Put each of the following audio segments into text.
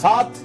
7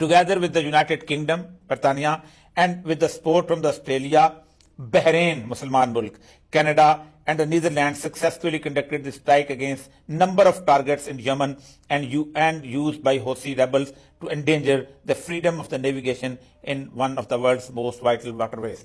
together with the United Kingdom, Britannia, and with the support from the Australia, Bahrain, Musliman Mulk, Canada, and the Netherlands successfully conducted the strike against number of targets in Yemen and used by Houthi rebels to endanger the freedom of the navigation in one of the world's most vital waterways.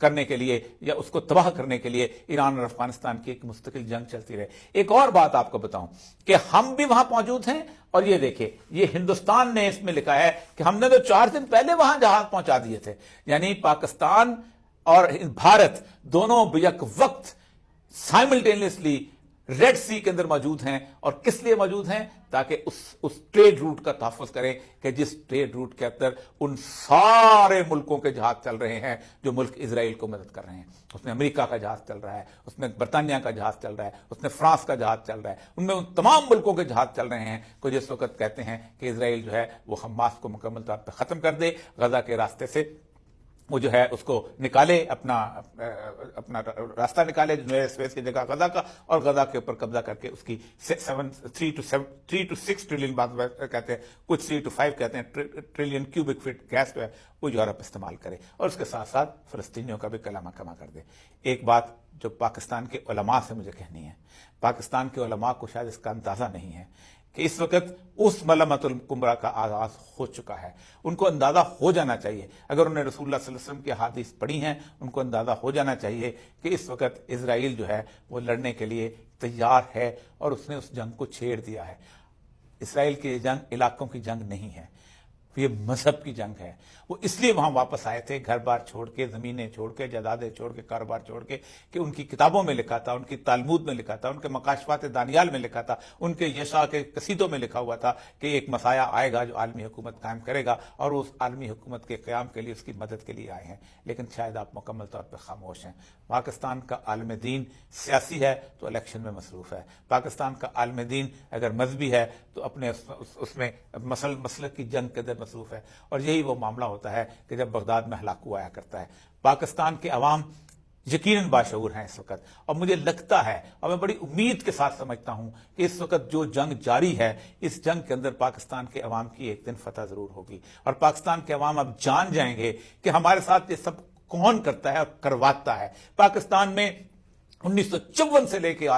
کرنے کے لیے یا اس کو تباہ کرنے کے لیے ایران اور افغانستان کی ایک مستقل جنگ چلتی رہے. ایک اور بات آپ کو بتاؤں کہ ہم بھی وہاں موجود ہیں, اور یہ دیکھیں یہ ہندوستان نے اس میں لکھا ہے کہ ہم نے تو 4 دن پہلے وہاں جہاز پہنچا دیے تھے. یعنی پاکستان اور بھارت دونوں بیک وقت سائملٹینیسلی ریڈ سی کے اندر موجود ہیں. اور کس لیے موجود ہیں؟ تاکہ اس ٹریڈ روٹ کا تحفظ کریں کہ جس ٹریڈ روٹ کے اندر ان سارے ملکوں کے جہاز چل رہے ہیں جو ملک اسرائیل کو مدد کر رہے ہیں. اس میں امریکہ کا جہاز چل رہا ہے, اس میں برطانیہ کا جہاز چل رہا ہے, اس میں فرانس کا جہاز چل رہا ہے, ان میں ان تمام ملکوں کے جہاز چل رہے ہیں کو جس وقت کہتے ہیں کہ اسرائیل جو ہے وہ حماس کو مکمل طور پہ ختم کر دے, غزہ کے راستے سے وہ جو ہے اس کو نکالے, اپنا راستہ نکالے سویز کی جگہ غزہ کا, اور غزہ کے اوپر قبضہ کر کے اس کی 3 to 6 ٹریلین بات کہتے ہیں, کچھ 3 to 5 کہتے ہیں ٹریلین کیوبک فٹ گیس جو ہے وہ یورپ استعمال کرے, اور اس کے ساتھ ساتھ فلسطینیوں کا بھی کلمہ کما کر دے. ایک بات جو پاکستان کے علماء سے مجھے کہنی ہے, پاکستان کے علماء کو شاید اس کا اندازہ نہیں ہے کہ اس وقت اس ملمت الکبریٰ کا آغاز ہو چکا ہے. ان کو اندازہ ہو جانا چاہیے, اگر انہوں نے رسول اللہ صلی اللہ علیہ وسلم کی احادیث پڑھی ہیں, ان کو اندازہ ہو جانا چاہیے کہ اس وقت اسرائیل جو ہے وہ لڑنے کے لیے تیار ہے, اور اس نے اس جنگ کو چھیڑ دیا ہے. اسرائیل کی جنگ علاقوں کی جنگ نہیں ہے, یہ مذہب کی جنگ ہے. وہ اس لیے وہاں واپس آئے تھے, گھر بار چھوڑ کے, زمینیں چھوڑ کے, جائیدادیں چھوڑ کے, کاروبار چھوڑ کے, کہ ان کی کتابوں میں لکھا تھا, ان کی تالمود میں لکھا تھا, ان کے مکاشفات دانیال میں لکھا تھا, ان کے یشع کے قصیدوں میں لکھا ہوا تھا کہ ایک مسایہ آئے گا جو عالمی حکومت قائم کرے گا, اور اس عالمی حکومت کے قیام کے لیے اس کی مدد کے لیے آئے ہیں. لیکن شاید آپ مکمل طور پہ خاموش ہیں. پاکستان کا عالم دین سیاسی ہے تو الیکشن میں مصروف ہے. پاکستان کا عالم دین اگر مذہبی ہے تو اپنے اس میں مسلک کی جنگ کے اندر مصروف ہے. اور یہی وہ معاملہ ہوتا ہے کہ جب بغداد میں ہلاکو آیا کرتا ہے. پاکستان کے عوام یقیناً باشعور ہیں اس وقت, اور مجھے لگتا ہے اور میں بڑی امید کے ساتھ سمجھتا ہوں کہ اس وقت جو جنگ جاری ہے, اس جنگ کے اندر پاکستان کے عوام کی ایک دن فتح ضرور ہوگی, اور پاکستان کے عوام اب جان جائیں گے کہ ہمارے ساتھ یہ سب کون کرتا ہے اور کرواتا ہے. پاکستان میں 1954 سے لے کے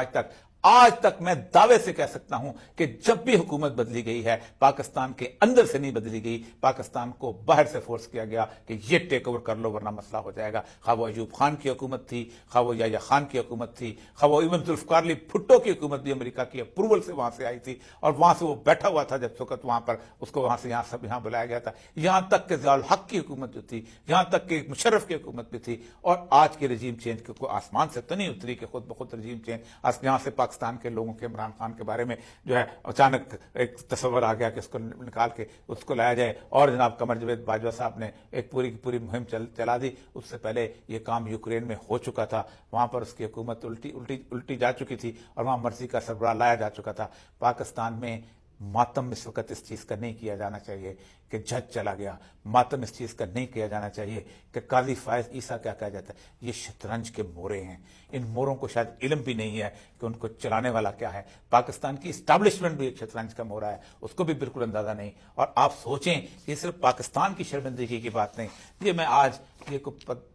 آج تک میں دعوے سے کہہ سکتا ہوں کہ جب بھی حکومت بدلی گئی ہے, پاکستان کے اندر سے نہیں بدلی گئی, پاکستان کو باہر سے فورس کیا گیا کہ یہ ٹیک اوور کر لو ورنہ مسئلہ ہو جائے گا. خواہ وہ ایوب خان کی حکومت تھی, خواہ وہ یحییٰ خان کی حکومت تھی, خواہ وہ ایون ذوالفقار علی بھٹو کی حکومت بھی امریکہ کی اپروول سے وہاں سے آئی تھی, اور وہاں سے وہ بیٹھا ہوا تھا جب وقت وہاں پر اس کو وہاں سے یہاں بلایا گیا تھا. یہاں تک کہ ضیاء الحق کی حکومت جو تھی, یہاں تک کہ مشرف کی حکومت بھی تھی, اور آج کی رجیم چینج کو آسمان سے تو نہیں اتری کہ خود بخود رجیم چینج یہاں سے پاکستان کے لوگوں کے عمران خان کے بارے میں جو ہے اچانک ایک تصور آ گیا کہ اس کو نکال کے اس کو لایا جائے. اور جناب قمر جاوید باجوہ صاحب نے ایک پوری مہم چلا دی. اس سے پہلے یہ کام یوکرین میں ہو چکا تھا, وہاں پر اس کی حکومت الٹی جا چکی تھی, اور وہاں مرسی کا سربراہ لایا جا چکا تھا. پاکستان میں ماتم اس وقت اس چیز کا نہیں کیا جانا چاہیے کہ جج چلا گیا, ماتم اس چیز کا نہیں کیا جانا چاہیے کہ قاضی فائز عیسیٰ کیا کہا جاتا ہے. یہ شطرنج کے مورے ہیں, ان موروں کو شاید علم بھی نہیں ہے کہ ان کو چلانے والا کیا ہے. پاکستان کی اسٹیبلشمنٹ بھی ایک شطرنج کا مورا ہے, اس کو بھی بالکل اندازہ نہیں. اور آپ سوچیں یہ صرف پاکستان کی شرمندگی کی بات نہیں. یہ میں آج یہ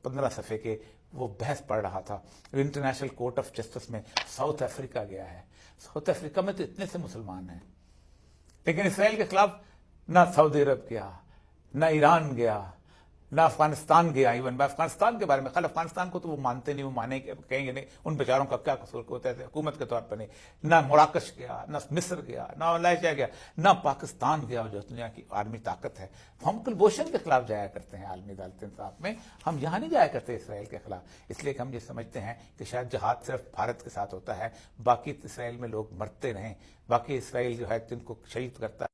15 صفحے کے وہ بحث پڑھ رہا تھا, انٹرنیشنل کورٹ آف جسٹس میں ساؤتھ افریقہ گیا ہے. ساؤتھ افریقہ میں تو اتنے سے مسلمان ہیں, لیکن اسرائیل کے خلاف نہ سعودی عرب گیا, نہ ایران گیا, نہ افغانستان گیا. ایون میں افغانستان کے بارے میں, خل افغانستان کو تو وہ مانتے نہیں, وہ کہیں گے نہیں, ان بیچاروں کا کیا قصور ہوتا ہے حکومت کے طور پر نہیں. نہ مراکش گیا, نہ مصر گیا, نہ ملائیشیا گیا, نہ پاکستان گیا جو دنیا کی عالمی طاقت ہے. ہم کلبھوشن کے خلاف جایا کرتے ہیں عالمی عدالت انصاف میں, ہم یہاں نہیں جایا کرتے اسرائیل کے خلاف, اس لیے کہ ہم یہ سمجھتے ہیں کہ شاید جہاد صرف بھارت کے ساتھ ہوتا ہے, باقی اسرائیل میں لوگ مرتے رہیں, باقی اسرائیل جو ہے جن کو شہید کرتا ہے